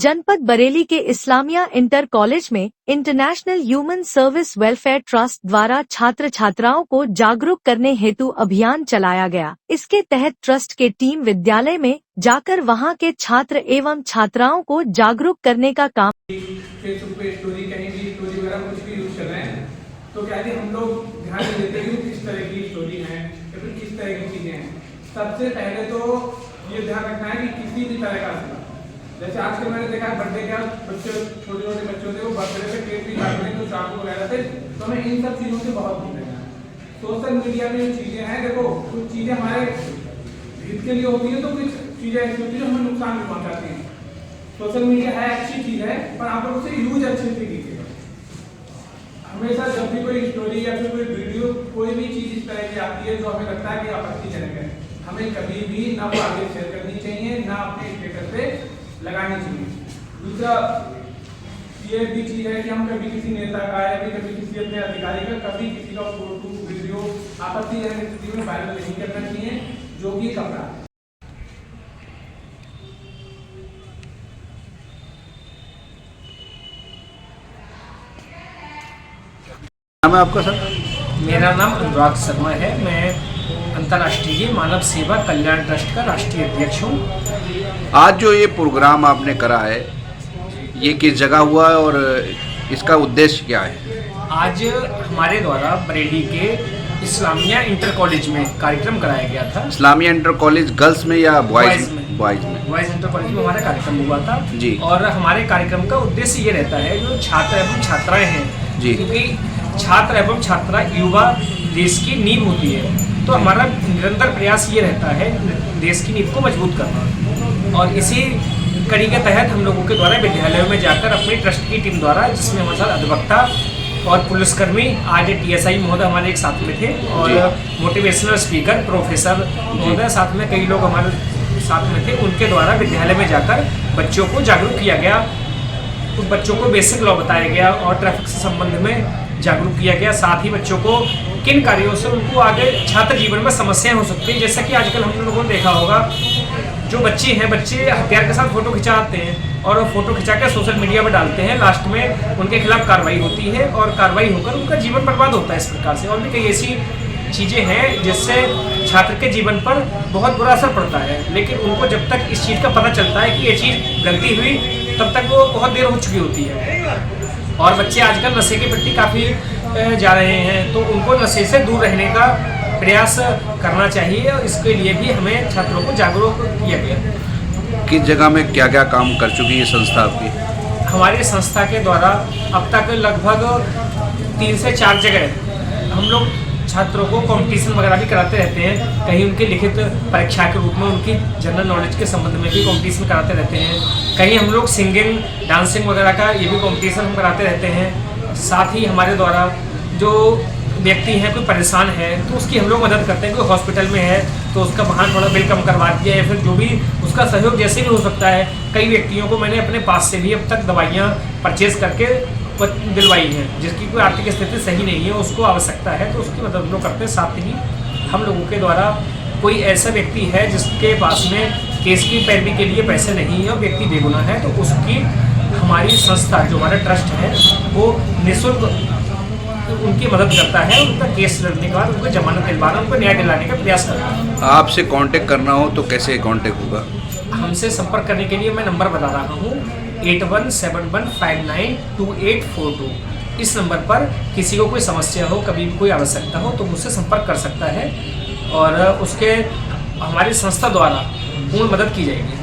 जनपद बरेली के Islamia inter college में international human service welfare trust द्वारा छात्र छात्राओं को जागरूक करने हेतु अभियान चलाया गया। इसके तहत ट्रस्ट के टीम विद्यालय में जाकर वहां के छात्र एवं छात्राओं को जागरूक करने का काम। फेसबुक पे स्टोरी कहीं भी स्टोरी वगैरह कुछ भी यूज कर रहे हैं तो क्या है हम लोग ध्यान नहीं देते कि किस तरह की स्टोरी है या फिर किस तरह की चीजें हैं। सबसे पहले तो ये ध्यान रखना है कि किसी भी तरह का, जैसे आजकल मैंने देखा है बर्थडे का बच्चे छोटे छोटे बच्चे थे वो बर्थडे पे केक भी काट रहे हैं तो चाकू वगैरह थे, तो हमें इन सब चीजों से बहुत दूर रहना है। सोशल मीडिया में जो चीजें हैं, देखो कुछ चीजें हमारे हित के लिए होती है तो कुछ चीजें ऐसी होती है जो हमें नुकसान भी पहुंचाती हैं। सोशल मीडिया है अच्छी चीज है पर आप लोग उसे यूज अच्छे से कीजिएगा। हमेशा जब भी कोई स्टोरी या फिर कोई वीडियो कोई भी चीज इस तरह की आती है जो हमें लगता है कि आपत्तिजनक है, हमें कभी भी ना वो आगे शेयर करनी चाहिए ना अपने स्टेटस पे लगानी चाहिए। दूसरा ये भी चीज है कि हम कभी किसी नेता का या कभी किसी अपने अधिकारी का कभी किसी का फोटो वीडियो आपत्तिजनक स्थिति में वायरल नहीं करना चाहिए, जो कि अपराध है। नाम है आपका सर? मेरा नाम अनुराग शर्मा है। मैं अंतर्राष्ट्रीय मानव सेवा कल्याण ट्रस्ट का राष्ट्रीय अध्यक्ष हूँ। आज जो ये प्रोग्राम आपने करा है ये किस जगह हुआ है और इसका उद्देश्य क्या है? आज हमारे द्वारा बरेली के इस्लामिया इंटर कॉलेज में कार्यक्रम कराया गया था। इस्लामिया इंटर कॉलेज गर्ल्स में या बॉयज़ में? बॉयज़ इंटर कॉलेज में हमारा कार्यक्रम हुआ था जी। और हमारे कार्यक्रम का उद्देश्य ये रहता है जो छात्र एवं छात्राएं हैं जी, क्योंकि छात्र एवं छात्रा युवा देश की नींव होती है, तो हमारा निरंतर प्रयास ये रहता है देश की नींव को मजबूत करना। और इसी कड़ी के तहत हम लोगों के द्वारा विद्यालयों में जाकर अपनी ट्रस्ट की टीम द्वारा, जिसमें हमारे साथ अधिवक्ता और पुलिसकर्मी आज TSI महोदय हमारे एक साथ में थे और मोटिवेशनल स्पीकर प्रोफेसर महोदय साथ में कई लोग हमारे साथ में थे, उनके द्वारा विद्यालय में जाकर बच्चों को जागरूक किया गया। तो बच्चों को बेसिक लॉ बताया गया और ट्रैफिक से संबंध में जागरूक किया गया। साथ ही बच्चों को किन कार्यों से उनको आगे छात्र जीवन में समस्याएं हो सकती हैं, जैसा कि आजकल हम लोगों ने देखा होगा जो बच्चे हथियार के साथ फोटो खिंचाते हैं और फोटो खिंचा कर सोशल मीडिया पर डालते हैं, लास्ट में उनके खिलाफ कार्रवाई होती है और कार्रवाई होकर उनका जीवन बर्बाद होता है। इस प्रकार से और भी कई ऐसी चीज़ें हैं जिससे छात्र के जीवन पर बहुत बुरा असर पड़ता है, लेकिन उनको जब तक इस चीज़ का पता चलता है कि ये चीज़ गलती हुई तब तक वो बहुत देर हो चुकी होती है। और बच्चे आजकल नशे के प्रति काफ़ी जा रहे हैं, तो उनको नशे से दूर रहने का प्रयास करना चाहिए और इसके लिए भी हमें छात्रों को जागरूक किया गया। किस जगह में क्या क्या काम कर चुकी है संस्था आपकी? हमारी संस्था के द्वारा अब तक लगभग 3 से 4 जगह हम लोग छात्रों को कंपटीशन वगैरह भी कराते रहते हैं। कहीं उनकी लिखित परीक्षा के रूप में उनकी जनरल नॉलेज के संबंध में भी कंपटीशन कराते रहते हैं। कहीं हम लोग सिंगिंग डांसिंग वगैरह का ये भी कंपटीशन हम कराते रहते हैं। साथ ही हमारे द्वारा जो व्यक्ति है कोई परेशान है तो उसकी हम लोग मदद करते हैं। कोई हॉस्पिटल में है तो उसका वहाँ थोड़ा बिल कम करवा दिया या फिर जो भी उसका सहयोग जैसे भी हो सकता है। कई व्यक्तियों को मैंने अपने पास से भी अब तक दवाइयाँ परचेज करके दिलवाई है, जिसकी कोई आर्थिक स्थिति सही नहीं है, उसको आवश्यकता है तो उसकी मदद हम लोग करते हैं। साथ ही हम लोगों के द्वारा कोई ऐसा व्यक्ति है जिसके पास में केस की पैरवी के लिए पैसे नहीं है और व्यक्ति बेगुनाह है तो उसकी हमारी संस्था जो हमारा ट्रस्ट है वो निःशुल्क उनकी मदद करता है। उनका केस लड़ने के बाद उनको जमानत दिलवाना, उनको न्याय दिलाने का प्रयास करता है। आपसे कांटेक्ट करना हो तो कैसे कांटेक्ट होगा? हमसे संपर्क करने के लिए मैं नंबर बता रहा हूँ 8171592842। इस नंबर पर किसी को कोई समस्या हो, कभी भी कोई आवश्यकता हो तो मुझसे संपर्क कर सकता है और उसके हमारी संस्था द्वारा पूर्ण मदद की जाएगी।